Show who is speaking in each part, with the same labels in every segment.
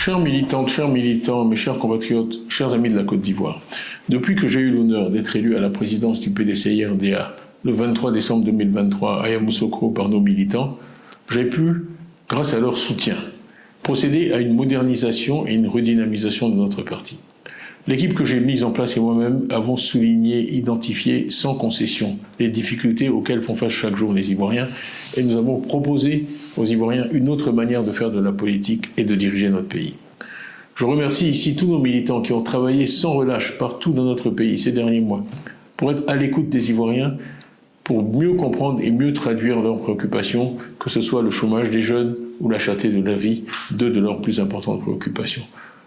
Speaker 1: Chers militantes, chers militants, mes chers compatriotes, chers amis de la Côte d'Ivoire, depuis que j'ai eu l'honneur d'être élu à la présidence du PDCI-RDA le 23 décembre 2023 à Yamoussoukro par nos militants, j'ai pu, grâce à leur soutien, procéder à une modernisation et une redynamisation de notre parti. L'équipe que j'ai mise en place et moi-même avons souligné, identifié sans concession les difficultés auxquelles font face chaque jour les Ivoiriens et nous avons proposé aux Ivoiriens une autre manière de faire de la politique et de diriger notre pays. Je remercie ici tous nos militants qui ont travaillé sans relâche partout dans notre pays ces derniers mois pour être à l'écoute des Ivoiriens, pour mieux comprendre et mieux traduire leurs préoccupations, que ce soit le chômage des jeunes ou la cherté de la vie, deux de leurs plus importantes préoccupations.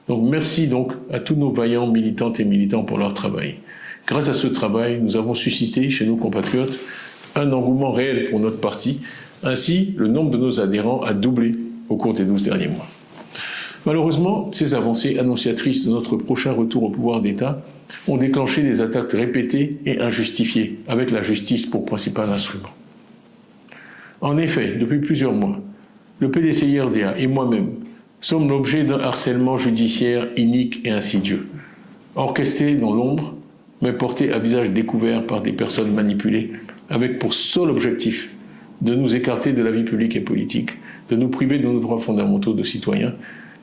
Speaker 1: Donc merci donc à tous nos vaillants militantes et militants pour leur travail. Grâce à ce travail, nous avons suscité chez nos compatriotes un engouement réel pour notre parti. Ainsi, le nombre de nos adhérents a doublé au cours des 12 derniers mois. Malheureusement, ces avancées annonciatrices de notre prochain retour au pouvoir d'État ont déclenché des attaques répétées et injustifiées, avec la justice pour principal instrument. En effet, depuis plusieurs mois, le PDCI-RDA et moi-même sommes l'objet d'un harcèlement judiciaire inique et insidieux, orchestré dans l'ombre, mais porté à visage découvert par des personnes manipulées, avec pour seul objectif de nous écarter de la vie publique et politique, de nous priver de nos droits fondamentaux de citoyens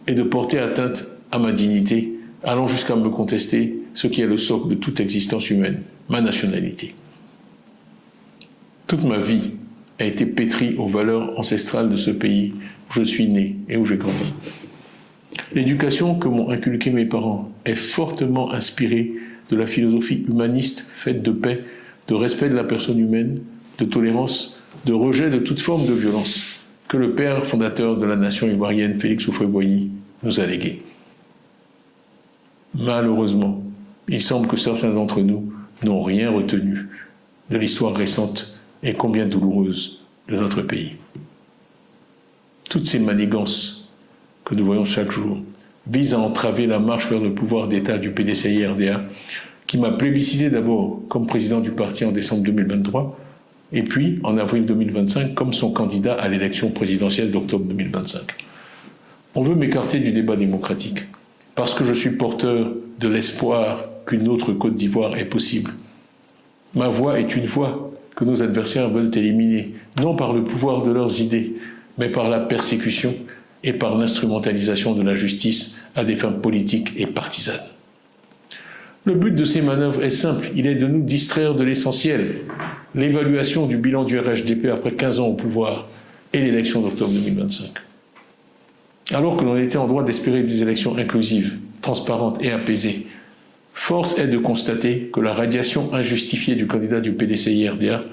Speaker 1: et de porter atteinte à ma dignité, allant jusqu'à me contester ce qui est le socle de toute existence humaine, ma nationalité. Toute ma vie a été pétrie aux valeurs ancestrales de ce pays où je suis né et où j'ai grandi. L'éducation que m'ont inculquée mes parents est fortement inspirée de la philosophie humaniste faite de paix, de respect de la personne humaine, de tolérance, de rejet de toute forme de violence que le père fondateur de la nation ivoirienne, Félix Houphouët-Boigny, nous a légué. Malheureusement, il semble que certains d'entre nous n'ont rien retenu de l'histoire récente et combien douloureuse de notre pays. Toutes ces manigances que nous voyons chaque jour visent à entraver la marche vers le pouvoir d'État du PDCI-RDA, qui m'a plébiscité d'abord comme président du parti en décembre 2023, et puis en avril 2025 comme son candidat à l'élection présidentielle d'octobre 2025. On veut m'écarter du débat démocratique, parce que je suis porteur de l'espoir qu'une autre Côte d'Ivoire est possible. Ma voix est une voix que nos adversaires veulent éliminer, non par le pouvoir de leurs idées, mais par la persécution et par l'instrumentalisation de la justice à des fins politiques et partisanes. Le but de ces manœuvres est simple, il est de nous distraire de l'essentiel, l'évaluation du bilan du RHDP après 15 ans au pouvoir et l'élection d'octobre 2025. Alors que l'on était en droit d'espérer des élections inclusives, transparentes et apaisées, force est de constater que la radiation injustifiée du candidat du PDCI-RDA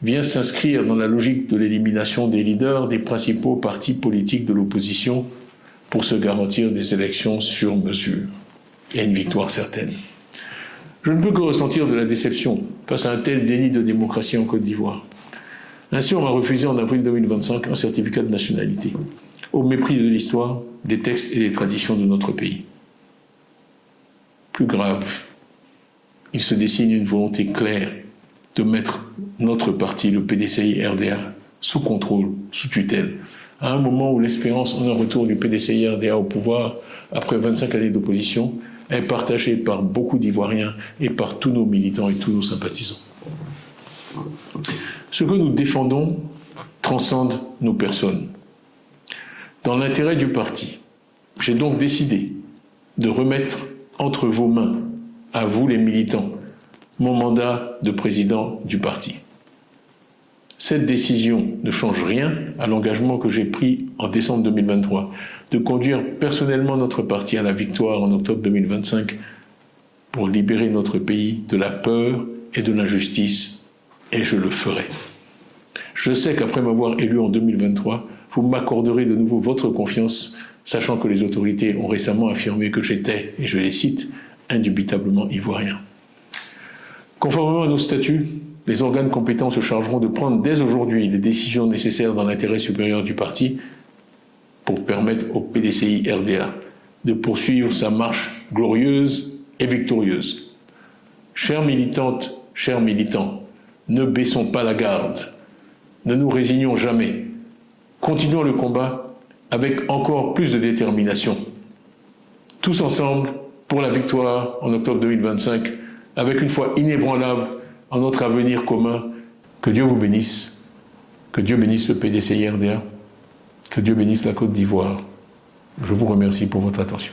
Speaker 1: vient s'inscrire dans la logique de l'élimination des leaders des principaux partis politiques de l'opposition pour se garantir des élections sur mesure et une victoire certaine. Je ne peux que ressentir de la déception face à un tel déni de démocratie en Côte d'Ivoire. Ainsi, on m'a refusé en avril 2025 un certificat de nationalité, au mépris de l'histoire, des textes et des traditions de notre pays. Plus grave, il se dessine une volonté claire de mettre notre parti, le PDCI-RDA, sous contrôle, sous tutelle, à un moment où l'espérance en un retour du PDCI-RDA au pouvoir, après 25 années d'opposition, est partagée par beaucoup d'Ivoiriens et par tous nos militants et tous nos sympathisants. Ce que nous défendons transcende nos personnes. Dans l'intérêt du parti, j'ai donc décidé de remettre entre vos mains, à vous les militants, mon mandat de président du parti. Cette décision ne change rien à l'engagement que j'ai pris en décembre 2023 de conduire personnellement notre parti à la victoire en octobre 2025 pour libérer notre pays de la peur et de l'injustice, et je le ferai. Je sais qu'après m'avoir élu en 2023, vous m'accorderez de nouveau votre confiance, sachant que les autorités ont récemment affirmé que j'étais, et je les cite, indubitablement ivoirien. Conformément à nos statuts, les organes compétents se chargeront de prendre dès aujourd'hui les décisions nécessaires dans l'intérêt supérieur du parti pour permettre au PDCI-RDA de poursuivre sa marche glorieuse et victorieuse. Chères militantes, chers militants, ne baissons pas la garde, ne nous résignons jamais, continuons le combat avec encore plus de détermination, tous ensemble pour la victoire en octobre 2025, avec une foi inébranlable en notre avenir commun. Que Dieu vous bénisse, que Dieu bénisse le PDCI-RDA, que Dieu bénisse la Côte d'Ivoire. Je vous remercie pour votre attention.